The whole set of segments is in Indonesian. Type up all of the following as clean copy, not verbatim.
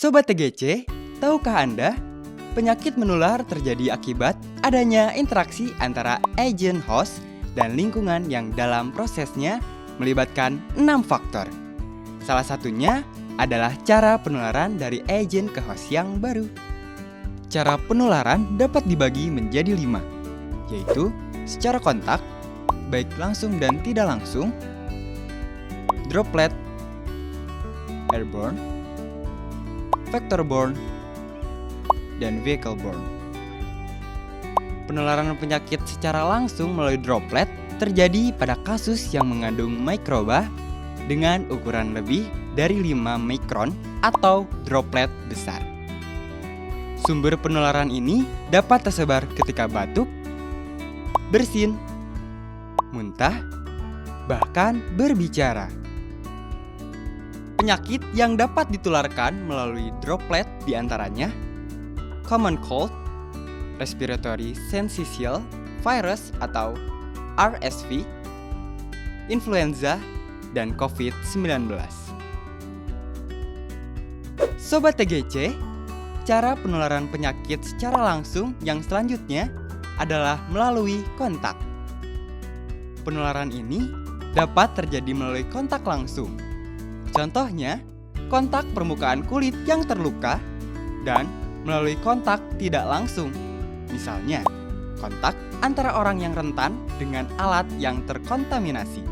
Sobat TGC, tahukah Anda, penyakit menular terjadi akibat adanya interaksi antara agent host dan lingkungan yang dalam prosesnya melibatkan 6 faktor. Salah satunya adalah cara penularan dari agent ke host yang baru. Cara penularan dapat dibagi menjadi 5, yaitu secara kontak, baik langsung dan tidak langsung, droplet, airborne, vector-borne, dan vehicle-borne. Penularan penyakit secara langsung melalui droplet terjadi pada kasus yang mengandung mikroba dengan ukuran lebih dari 5 mikron atau droplet besar. Sumber penularan ini dapat tersebar ketika batuk, bersin, muntah, bahkan berbicara. Penyakit yang dapat ditularkan melalui droplet diantaranya common cold, respiratory syncytial virus atau RSV, influenza, dan COVID-19. Sobat TGC, cara penularan penyakit secara langsung yang selanjutnya adalah melalui kontak. Penularan ini dapat terjadi melalui kontak langsung. Contohnya, kontak permukaan kulit yang terluka dan melalui kontak tidak langsung. Misalnya, kontak antara orang yang rentan dengan alat yang terkontaminasi.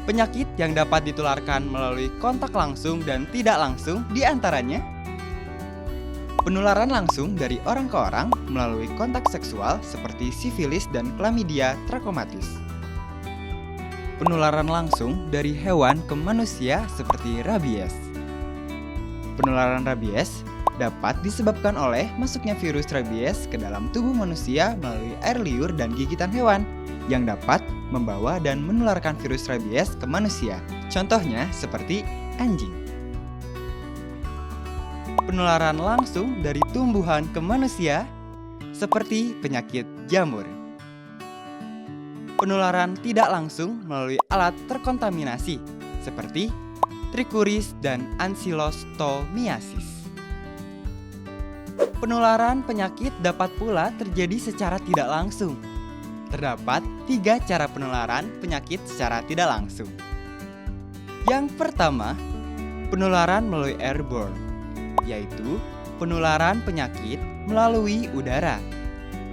Penyakit yang dapat ditularkan melalui kontak langsung dan tidak langsung diantaranya penularan langsung dari orang ke orang melalui kontak seksual seperti sifilis dan chlamydia trachomatis. Penularan langsung dari hewan ke manusia seperti rabies. Penularan rabies dapat disebabkan oleh masuknya virus rabies ke dalam tubuh manusia melalui air liur dan gigitan hewan yang dapat membawa dan menularkan virus rabies ke manusia. Contohnya seperti anjing. Penularan langsung dari tumbuhan ke manusia seperti penyakit jamur. Penularan tidak langsung melalui alat terkontaminasi seperti trichuris dan ancylostomyasis. Penularan penyakit dapat pula terjadi secara tidak langsung. Terdapat 3 cara penularan penyakit secara tidak langsung. Yang pertama, penularan melalui airborne, yaitu penularan penyakit melalui udara.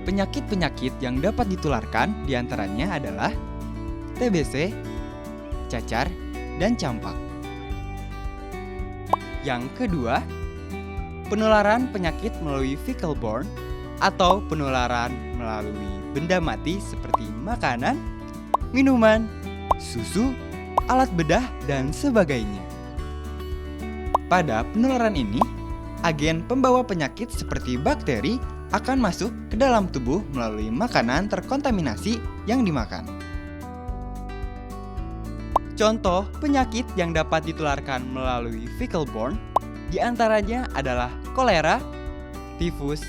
Penyakit-penyakit yang dapat ditularkan diantaranya adalah TBC, cacar, dan campak. Yang kedua, penularan penyakit melalui fecal-borne atau penularan melalui benda mati seperti makanan, minuman, susu, alat bedah, dan sebagainya. Pada penularan ini, agen pembawa penyakit seperti bakteri akan masuk ke dalam tubuh melalui makanan terkontaminasi yang dimakan. Contoh penyakit yang dapat ditularkan melalui fecal-borne diantaranya adalah kolera, tifus,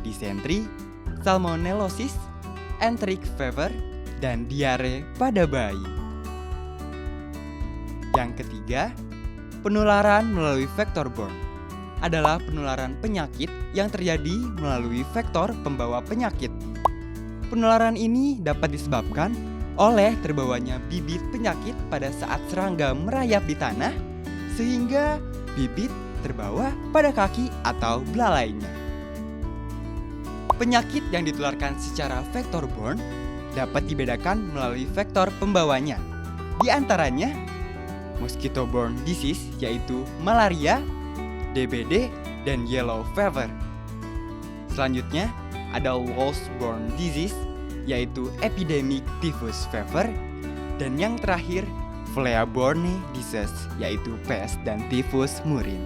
disentri, salmonellosis, enteric fever, dan diare pada bayi. Yang ketiga, penularan melalui vector-borne adalah penularan penyakit yang terjadi melalui vektor pembawa penyakit. Penularan ini dapat disebabkan oleh terbawanya bibit penyakit pada saat serangga merayap di tanah, sehingga bibit terbawa pada kaki atau belalainya. Penyakit yang ditularkan secara vector-borne dapat dibedakan melalui vektor pembawanya. Di antaranya, mosquito-borne disease yaitu malaria, DBD, dan yellow fever. Selanjutnya, ada wasp-borne disease, yaitu epidemic typhus fever, dan yang terakhir, flea-borne disease, yaitu pes dan tifus murine.